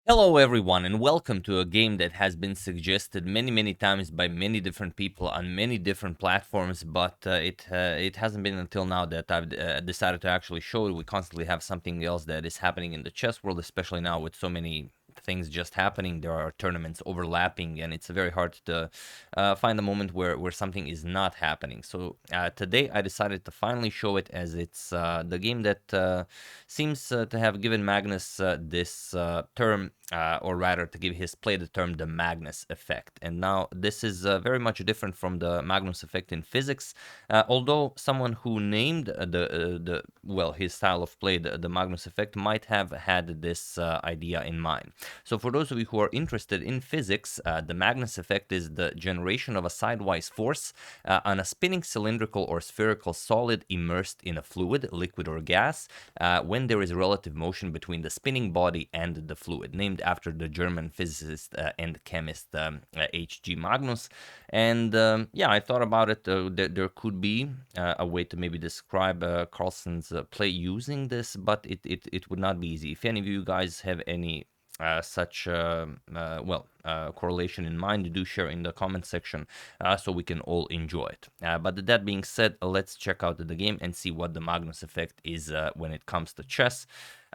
Hello everyone and welcome to a game that has been suggested many times by many different people on many different platforms, but it hasn't been until now that I've decided to actually show it. We constantly have something else that is happening in the chess world, especially now with so many things just happening. There are tournaments overlapping and it's very hard to find a moment where something is not happening. So today I decided to finally show it, as it's the game that seems to have given Magnus this term, or rather to give his play the term the Magnus Effect. And now this is very much different from the Magnus Effect in physics, although someone who named his style of play, the Magnus Effect, might have had this idea in mind. So for those of you who are interested in physics, the Magnus Effect is the generation of a sidewise force on a spinning cylindrical or spherical solid immersed in a fluid, liquid or gas, when there is relative motion between the spinning body and the fluid, named after the German physicist and chemist H.G. Magnus. And yeah, I thought about it. There could be a way to maybe describe Carlsen's play using this, but it would not be easy. If any of you guys have any such correlation in mind, do share in the comment section so we can all enjoy it. But that being said, let's check out the game and see what the Magnus Effect is when it comes to chess.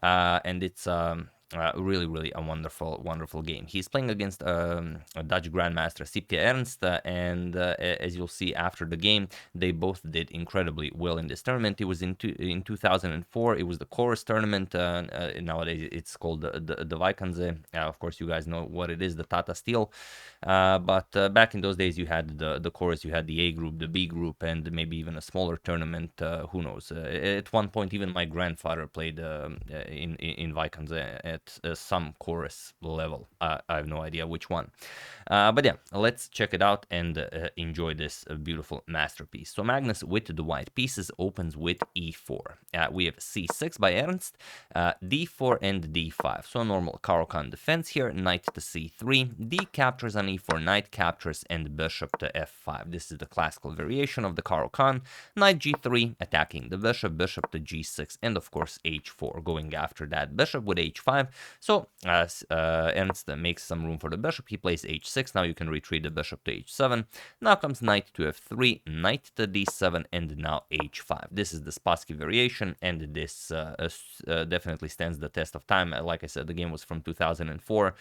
And it's really a wonderful game. He's playing against a Dutch grandmaster, Sipke Ernst, and as you'll see after the game, they both did incredibly well in this tournament. It was in 2004. It was the Corus tournament. Nowadays it's called the Wijk. Of course, you guys know what it is, the Tata Steel. But back in those days, you had the Corus, you had the A group, the B group, and maybe even a smaller tournament. Who knows? At one point, even my grandfather played in Wijk at some Corus level. I have no idea which one. But yeah, let's check it out and enjoy this beautiful masterpiece. So Magnus with the white pieces opens with e4. We have c6 by Ernst, d4 and d5. So normal Caro-Kann defense here, knight to c3, d captures on e4, knight captures, and bishop to f5. This is the classical variation of the Caro-Kann. Knight g3, attacking the bishop, bishop to g6, and of course h4, going after that bishop with h5. So as Ernst makes some room for the bishop, he plays h6. Now you can retreat the bishop to h7. Now comes knight to f3, knight to d7, and now h5. This is the Spassky variation, and this definitely stands the test of time. Like I said, the game was from 2004.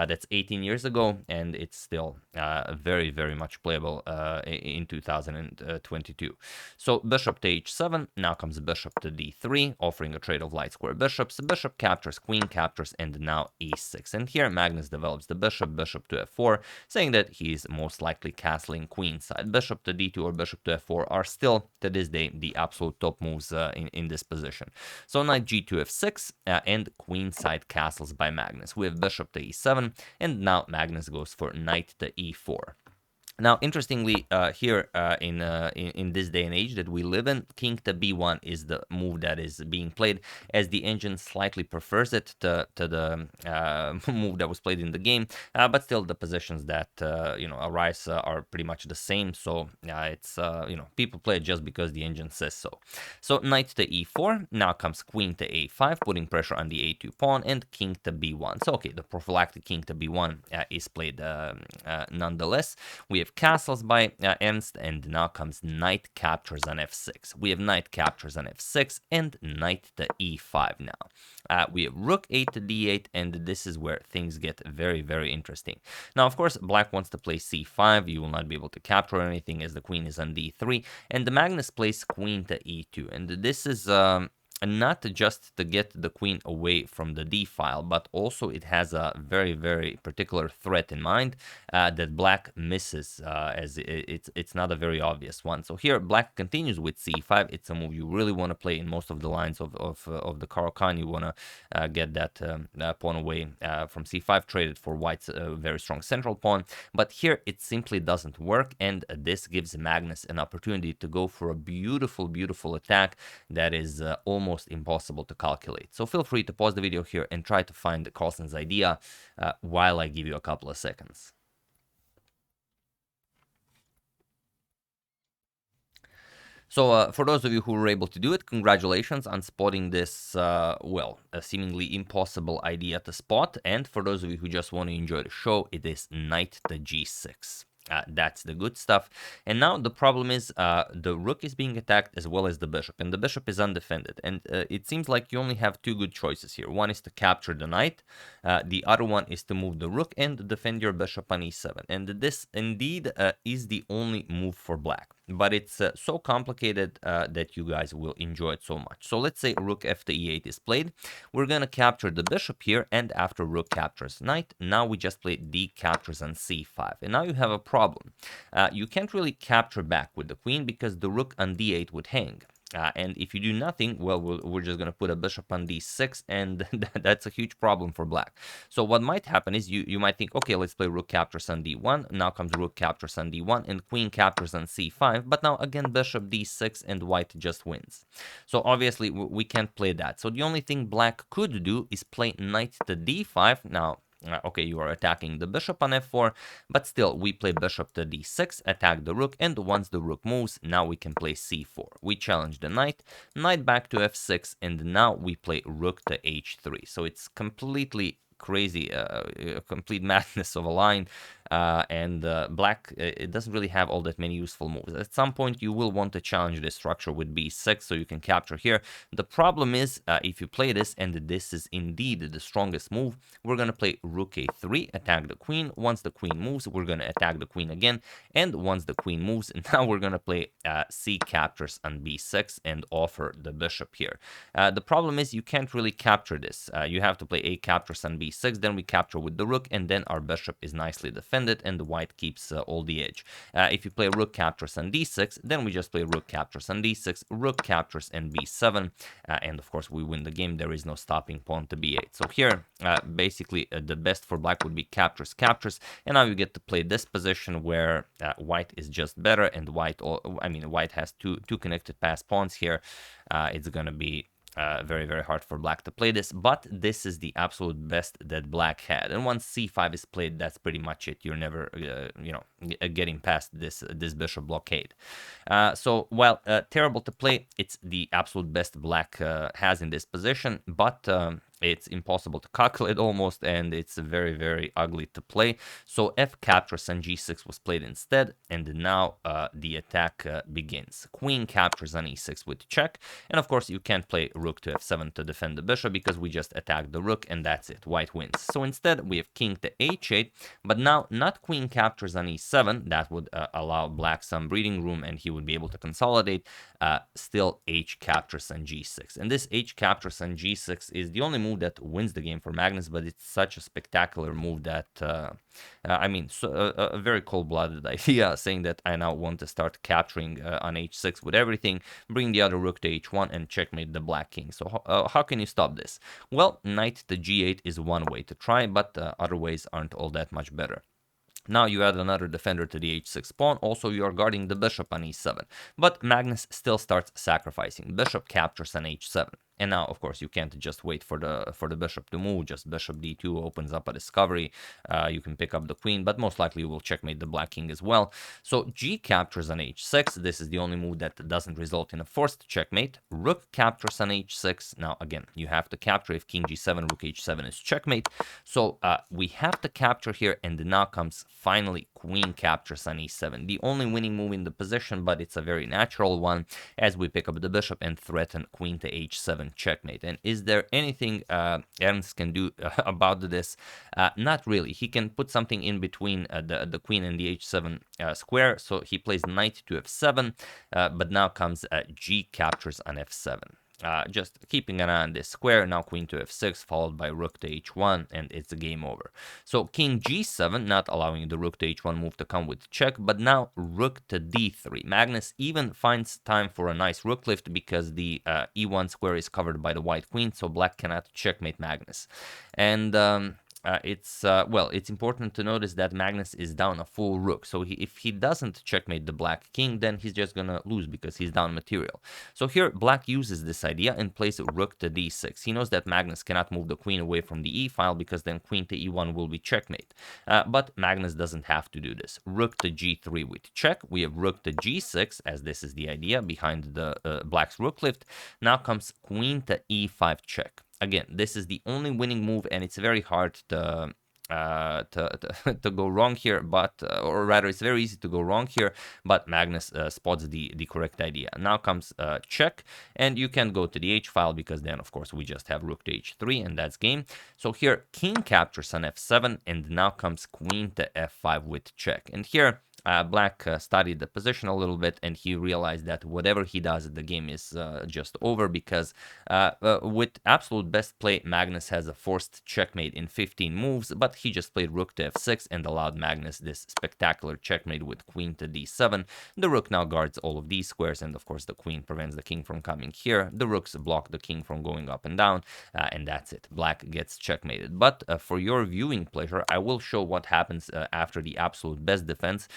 That's 18 years ago, and it's still very much playable in 2022. So bishop to h7. Now comes bishop to d3, offering a trade of light square bishops. Bishop captures, queen captures, and now e6. And here Magnus develops the bishop, bishop to f4, saying that he is most likely castling queenside. Bishop to d2 or bishop to f4 are still, to this day, the absolute top moves in this position. So knight g2 f6 and queenside castles by Magnus. We have bishop to e7, and now Magnus goes for knight to e4. Now, interestingly, here in this day and age that we live in, king to b1 is the move that is being played, as the engine slightly prefers it to the move that was played in the game. But still, the positions that arise are pretty much the same. So it's people play it just because the engine says so. So knight to e4. Now comes queen to a5, putting pressure on the a2 pawn, and king to b1. So okay, the prophylactic king to b1 is played nonetheless. We have castles by Ernst, and now comes knight captures on f6. We have knight captures on f6 and knight to e5 now. We have rook 8 to d8, and this is where things get very interesting. Now, of course, black wants to play c5. You will not be able to capture anything as the queen is on d3, and the Magnus plays queen to e2, and this is not just to get the queen away from the d file, but also it has a very particular threat in mind that black misses, as it's not a very obvious one. So here black continues with c5. It's a move you really want to play in most of the lines of the Caro-Kann. You want to get that pawn away from c5, trade it for white's very strong central pawn. But here it simply doesn't work, and this gives Magnus an opportunity to go for a beautiful attack that is almost impossible to calculate. So feel free to pause the video here and try to find Carlsen's idea while I give you a couple of seconds. So for those of you who were able to do it, congratulations on spotting this, well, a seemingly impossible idea to spot. And for those of you who just want to enjoy the show, it is knight to g6. That's the good stuff. And now the problem is the rook is being attacked as well as the bishop, and the bishop is undefended. And it seems like you only have two good choices here. One is to capture the knight, the other one is to move the rook and defend your bishop on e7. And this indeed is the only move for black. But it's so complicated that you guys will enjoy it so much. So let's say rook f to e8 is played. We're going to capture the bishop here, and after rook captures knight, now we just play d captures on c5. And now you have a problem. You can't really capture back with the queen because the rook on d8 would hang. And if you do nothing, well, we're just going to put a bishop on d6, and that's a huge problem for black. So what might happen is you might think, okay, let's play rook captures on d1. Now comes rook captures on d1, and queen captures on c5. But now again, bishop d6, and white just wins. So obviously, we can't play that. So the only thing black could do is play knight to d5. Now, okay, you are attacking the bishop on f4, but still, we play bishop to d6, attack the rook, and once the rook moves, now we can play c4. We challenge the knight, knight back to f6, and now we play rook to h3. So it's completely crazy, a complete madness of a line, and black, it doesn't really have all that many useful moves. At some point, you will want to challenge this structure with b6, so you can capture here. The problem is, if you play this, and this is indeed the strongest move, we're going to play rook a3, attack the queen. Once the queen moves, we're going to attack the queen again, and once the queen moves, now we're going to play c captures on b6 and offer the bishop here. The problem is you can't really capture this. You have to play a captures on b6, then we capture with the rook, and then our bishop is nicely defended, and the white keeps all the edge. If you play rook captures on d6, then we just play rook captures on d6, rook captures and b7, and of course we win the game. There is no stopping pawn to b8. So here, basically, the best for black would be captures, captures, and now you get to play this position where white is just better, and white has two connected pass pawns here. It's gonna be very, very hard for black to play this, but this is the absolute best that black had. And once c5 is played, that's pretty much it. You're never, getting past this bishop blockade. So while terrible to play, it's the absolute best black has in this position, but it's impossible to calculate almost, and it's very, very ugly to play. So f captures on g6 was played instead, and now the attack begins. Queen captures on e6 with check, and of course you can't play rook to f7 to defend the bishop because we just attacked the rook, and that's it. White wins. So instead we have king to h8, but now not queen captures on e7. That would allow black some breathing room, and he would be able to consolidate. Still h captures on g6, and this h captures on g6 is the only move that wins the game for Magnus, but it's such a spectacular move that a very cold-blooded idea, saying that I now want to start capturing on h6 with everything, bring the other rook to h1, and checkmate the black king. So how can you stop this? Well, knight to g8 is one way to try, but other ways aren't all that much better. Now you add another defender to the h6 pawn. Also, you are guarding the bishop on e7. But Magnus still starts sacrificing. Bishop captures on h7. And now, of course, you can't just wait for the bishop to move. Just bishop d2 opens up a discovery. You can pick up the queen, but most likely you will checkmate the black king as well. So g captures on h6. This is the only move that doesn't result in a forced checkmate. Rook captures on h6. Now, again, you have to capture. If king g7, rook h7 is checkmate. So we have to capture here, and now comes finally queen captures on e7. The only winning move in the position, but it's a very natural one, as we pick up the bishop and threaten queen to h7 checkmate. And is there anything Ernst can do about this? Not really. He can put something in between the queen and the h7 square. So he plays knight to f7, but now comes g captures on f7. Just keeping an eye on this square. Now queen to f6, followed by rook to h1, and it's a game over. So king g7, not allowing the rook to h1 move to come with check, but now rook to d3. Magnus even finds time for a nice rook lift because the e1 square is covered by the white queen, so black cannot checkmate Magnus. And it's important to notice that Magnus is down a full rook. So if he doesn't checkmate the black king, then he's just gonna lose because he's down material. So here black uses this idea and plays rook to d6. He knows that Magnus cannot move the queen away from the e file because then queen to e1 will be checkmate. But Magnus doesn't have to do this. Rook to g3 with check. We have rook to g6, as this is the idea behind the black's rook lift. Now comes queen to e5 check. Again, this is the only winning move, and it's very hard to go wrong here, but or rather it's very easy to go wrong here, but Magnus spots the correct idea. Now comes check, and you can go to the h file because then of course we just have rook to h3 and that's game. So here king captures on f7, and now comes queen to f5 with check. And here Black studied the position a little bit, and he realized that whatever he does, the game is just over, because with absolute best play, Magnus has a forced checkmate in 15 moves, but he just played rook to f6 and allowed Magnus this spectacular checkmate with queen to d7. The rook now guards all of these squares, and of course the queen prevents the king from coming here. The rooks block the king from going up and down, and that's it. Black gets checkmated. But for your viewing pleasure, I will show what happens after the absolute best defense.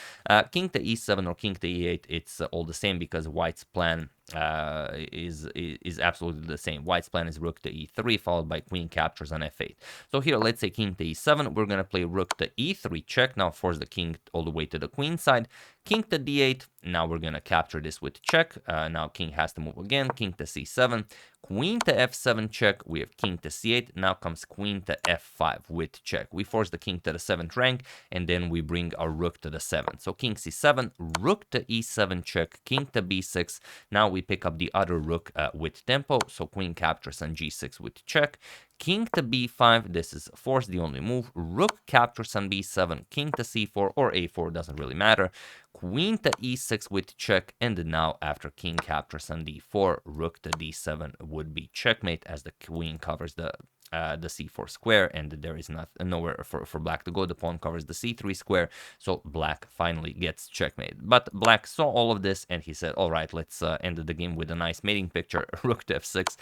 King to e7 or king to e8, it's all the same, because White's plan is absolutely the same. White's plan is rook to e3 followed by queen captures on f8. So here, let's say king to e7, we're gonna play rook to e3 check. Now force the king all the way to the queen side. King to d8, now we're gonna capture this with check. Now king has to move again. King to c7, queen to f7 check. We have king to c8. Now comes queen to f5 with check. We force the king to the 7th rank, and then we bring our rook to the 7th. So king c7, rook to e7 check, king to b6. Now we pick up the other rook with tempo, so queen captures on g6 with check. King to b5, this is force, the only move. Rook captures on b7, king to c4 or a4, doesn't really matter. Queen to e6 with check, and now after king captures on d4, rook to d7 would be checkmate, as the queen covers the c4 square, and there is nowhere for black to go. The pawn covers the c3 square, so black finally gets checkmate. But black saw all of this, and he said, all right, let's end the game with a nice mating picture. Rook to f6,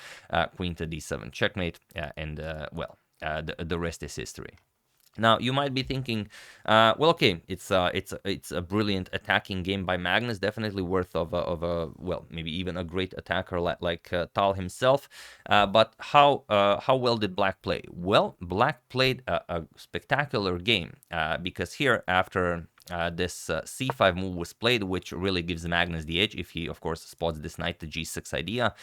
queen to d7 checkmate, and well, the rest is history. Now you might be thinking, well, okay, it's a brilliant attacking game by Magnus, definitely worth of a well, maybe even a great attacker like Tal himself. But how well did Black play? Well, Black played a spectacular game, because here after this c5 move was played, which really gives Magnus the edge if he, of course, spots this knight to g6 idea.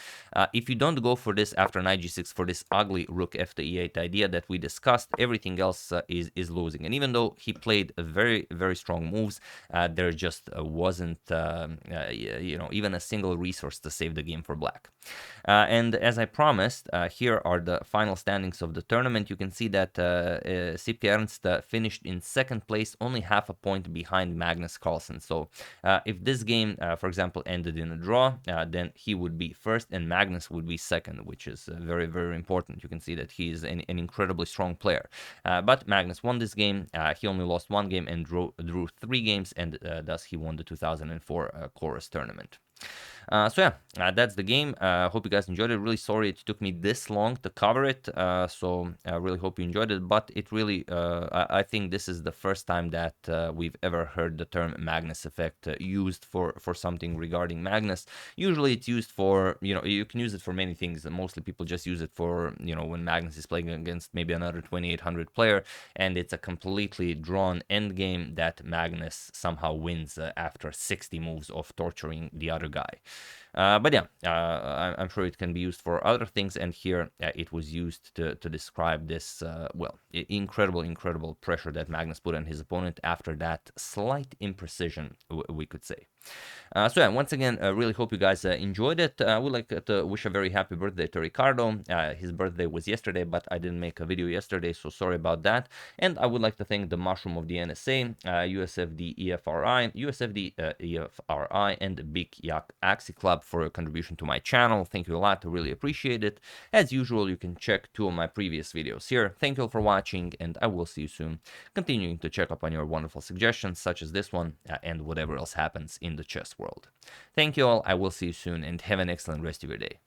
If you don't go for this after knight g6 for this ugly rook f to e8 idea that we discussed, everything else is losing. And even though he played very, very strong moves, there just wasn't you know, even a single resource to save the game for Black. And as I promised, here are the final standings of the tournament. You can see that Sipke Ernst finished in 2nd place, only half a point behind Magnus Carlsen. So if this game, for example, ended in a draw, then he would be 1st and Magnus would be 2nd, which is very, very important. You can see that he is an incredibly strong player. But Magnus won this game. He only lost 1 game and drew 3 games, and thus he won the 2004 Corus tournament. So yeah, that's the game. Hope you guys enjoyed it. Really sorry it took me this long to cover it. So I really hope you enjoyed it. But it really, I think this is the first time that we've ever heard the term Magnus Effect used for something regarding Magnus. Usually it's used for, you know, you can use it for many things. Mostly people just use it for, you know, when Magnus is playing against maybe another 2800 player, and it's a completely drawn endgame that Magnus somehow wins after 60 moves of torturing the other guy. But yeah, I'm sure it can be used for other things, and here it was used to describe this, well, incredible pressure that Magnus put on his opponent after that slight imprecision, we could say. So yeah, once again, really hope you guys enjoyed it. I would like to wish a very happy birthday to Ricardo. His birthday was yesterday, but I didn't make a video yesterday, so sorry about that. And I would like to thank the Mushroom of the NSA, USFD EFRI, USFD EFRI, and Big Yak Axie Club for your contribution to my channel. Thank you a lot, I really appreciate it. As usual, you can check 2 of my previous videos here. Thank you all for watching, and I will see you soon, continuing to check up on your wonderful suggestions, such as this one, and whatever else happens in the chess world. Thank you all, I will see you soon, and have an excellent rest of your day.